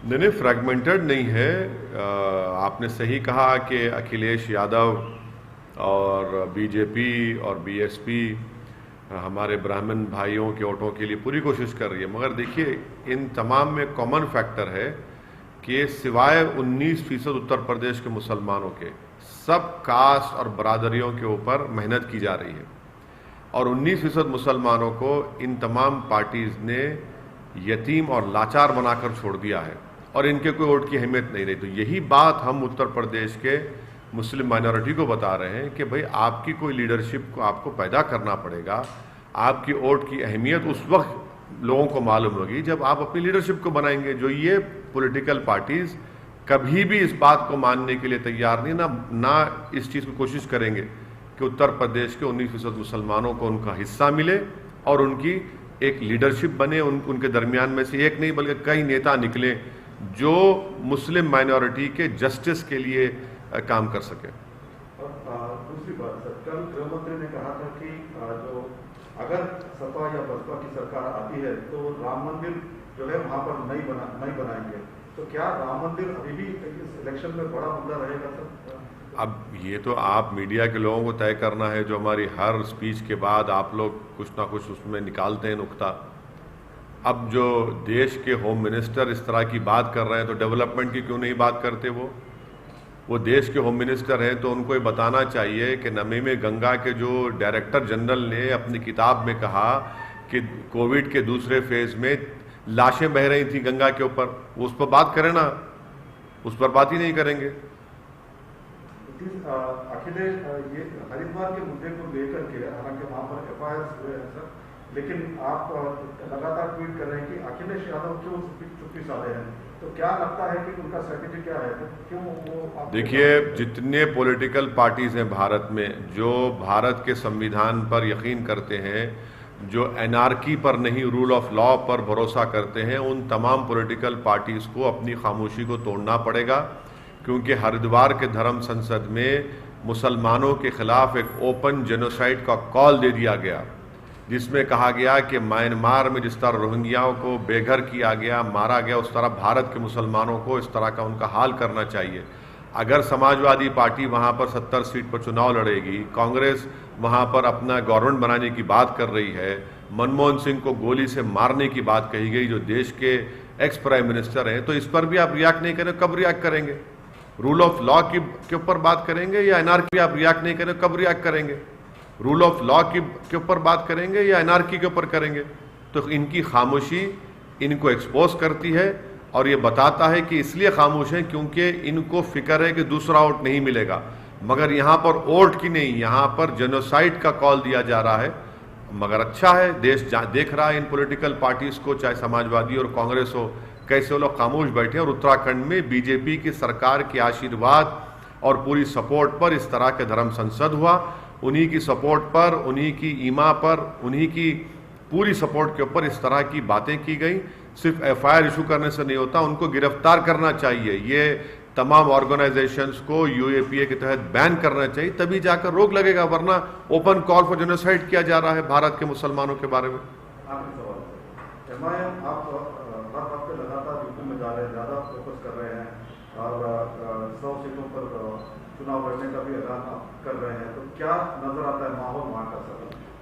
नहीं, फ्रैगमेंटेड नहीं है। आपने सही कहा कि अखिलेश यादव और बीजेपी और बीएसपी हमारे ब्राह्मण भाइयों के वोटों के लिए पूरी कोशिश कर रही है, मगर देखिए इन तमाम में कॉमन फैक्टर है कि सिवाय 19% उत्तर प्रदेश के मुसलमानों के सब कास्ट और बरादरियों के ऊपर मेहनत की जा रही है, और 19% मुसलमानों को इन तमाम पार्टीज ने यतीम और लाचार बनाकर छोड़ दिया है और इनके कोई वोट की अहमियत नहीं रही। तो यही बात हम उत्तर प्रदेश के मुस्लिम माइनॉरिटी को बता रहे हैं कि भाई आपकी कोई लीडरशिप को आपको पैदा करना पड़ेगा। आपकी वोट की अहमियत उस वक्त लोगों को मालूम होगी जब आप अपनी लीडरशिप को बनाएंगे। जो ये पॉलिटिकल पार्टीज कभी भी इस बात को मानने के लिए तैयार नहीं, ना इस चीज़ की कोशिश करेंगे कि उत्तर प्रदेश के 19% मुसलमानों को उनका हिस्सा मिले और उनकी एक लीडरशिप बने। उनके दरमियान में से एक नहीं बल्कि कई नेता निकले जो मुस्लिम माइनॉरिटी के जस्टिस के लिए काम कर सके। और दूसरी बात सर, कल गृह मंत्री ने कहा था कि जो अगर सपा या बसपा की सरकार आती है तो राम मंदिर जो है वहां पर नहीं बनाएंगे। तो क्या राम मंदिर अभी भी इस इलेक्शन में बड़ा मुद्दा रहेगा सर? अब ये तो आप मीडिया के लोगों को तय करना है। जो हमारी हर स्पीच के बाद आप लोग कुछ ना कुछ उसमें निकालते हैं नुक्ता। अब जो देश के होम मिनिस्टर इस तरह की बात कर रहे हैं तो डेवलपमेंट की क्यों नहीं बात करते? वो देश के होम मिनिस्टर हैं तो उनको ये बताना चाहिए कि नमी में गंगा के जो डायरेक्टर जनरल ने अपनी किताब में कहा कि कोविड के दूसरे फेज में लाशें बह रही थी गंगा के ऊपर, उस पर बात करें ना, उस पर बात ही नहीं करेंगे। अखिलेश ये हरिद्वार के मुद्दे को लेकर के हालांकि वहां पर एफआईआर हुए हैं सर, लेकिन आप लगातार ट्वीट कर रहे हैं कि अखिलेश यादव क्यों चुप्पी साधे हैं। तो क्या लगता है कि उनका स्ट्रेटेजी क्या है? क्यों वो? देखिए, जितने पॉलिटिकल पार्टीज हैं भारत में जो भारत के संविधान पर यकीन करते हैं, जो एनार्की पर नहीं रूल ऑफ लॉ पर भरोसा करते हैं, उन तमाम पॉलिटिकल पार्टीज को अपनी खामोशी को तोड़ना पड़ेगा। क्योंकि हरिद्वार के धर्म संसद में मुसलमानों के खिलाफ एक ओपन जेनोसाइड का कॉल दे दिया गया, जिसमें कहा गया कि म्यांमार में जिस तरह रोहिंग्याओं को बेघर किया गया, मारा गया, उस तरह भारत के मुसलमानों को इस तरह का उनका हाल करना चाहिए। अगर समाजवादी पार्टी वहाँ पर 70 सीट पर चुनाव लड़ेगी, कांग्रेस वहाँ पर अपना गवर्नमेंट बनाने की बात कर रही है, मनमोहन सिंह को गोली से मारने की बात कही गई जो देश के एक्स प्राइम मिनिस्टर हैं, तो इस पर भी आप रिएक्ट नहीं करें, कब रिएक्ट करेंगे? रूल ऑफ लॉ के ऊपर बात करेंगे या एनआरकी? आप रिएक्ट नहीं करें, कब रिएक्ट करेंगे? रूल ऑफ लॉ के ऊपर बात करेंगे या एनआरकी के ऊपर करेंगे? तो इनकी खामोशी इनको एक्सपोज करती है और ये बताता है कि इसलिए खामोश हैं क्योंकि इनको फिक्र है कि दूसरा वोट नहीं मिलेगा। मगर यहाँ पर वोट की नहीं, यहाँ पर जेनोसाइड का कॉल दिया जा रहा है। मगर अच्छा है, देश देख रहा है इन पॉलिटिकल पार्टीज को, चाहे समाजवादी और कांग्रेस हो, कैसे वो लोग खामोश बैठे। और उत्तराखंड में बीजेपी की सरकार के आशीर्वाद और पूरी सपोर्ट पर इस तरह के धर्म संसद हुआ। उन्हीं की सपोर्ट पर, उन्हीं की ईमा पर, उन्हीं की पूरी सपोर्ट के ऊपर इस तरह की बातें की गई। सिर्फ एफआईआर इशू करने से नहीं होता, उनको गिरफ्तार करना चाहिए। ये तमाम ऑर्गेनाइजेशंस को यूएपीए के तहत बैन करना चाहिए, तभी जाकर रोक लगेगा, वरना ओपन कॉल फॉर जेनोसाइड किया जा रहा है भारत के मुसलमानों के बारे में। एमआईएम आप हर हफ्ते लगातार यूपी में जा रहे हैं, ज़्यादा फोकस कर रहे हैं और 100 सीटों पर चुनाव लड़ने का भी ऐलान कर रहे हैं। तो क्या नजर आता है माहौल वहाँ का?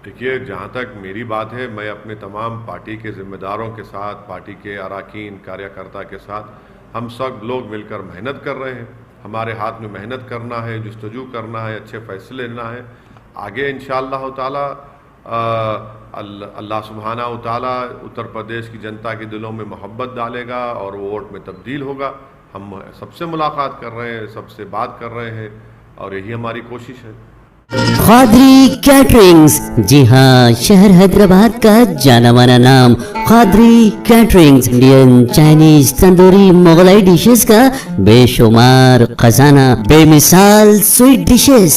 देखिए, जहाँ तक मेरी बात है, मैं अपने तमाम पार्टी के जिम्मेदारों के साथ, पार्टी के अरकान कार्यकर्ता के साथ, हम सब लोग मिलकर मेहनत कर रहे हैं। हमारे हाथ में मेहनत करना है, जुस्तजू करना है, अच्छे फैसले लेना है। आगे इंशाअल्लाह ताला अल्लाह सुब्हाना व तआला उत्तर प्रदेश की जनता के दिलों में मोहब्बत डालेगा और वो वोट में तब्दील होगा। हम सबसे मुलाकात कर रहे हैं, सबसे बात कर रहे हैं और यही हमारी कोशिश है। खादरी कैटरिंग्स, जी हाँ, शहर हैदराबाद का जाना माना नाम Khadri caterings Indian, Chinese, tandoori, Mughlai dishes का बेशुमार खजाना, बेमिसाल sweet dishes.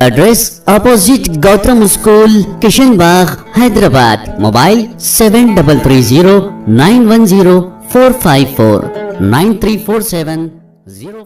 Address opposite Gautam school, Kishan Bagh, Hyderabad. Mobile 7330 910 454 9347 0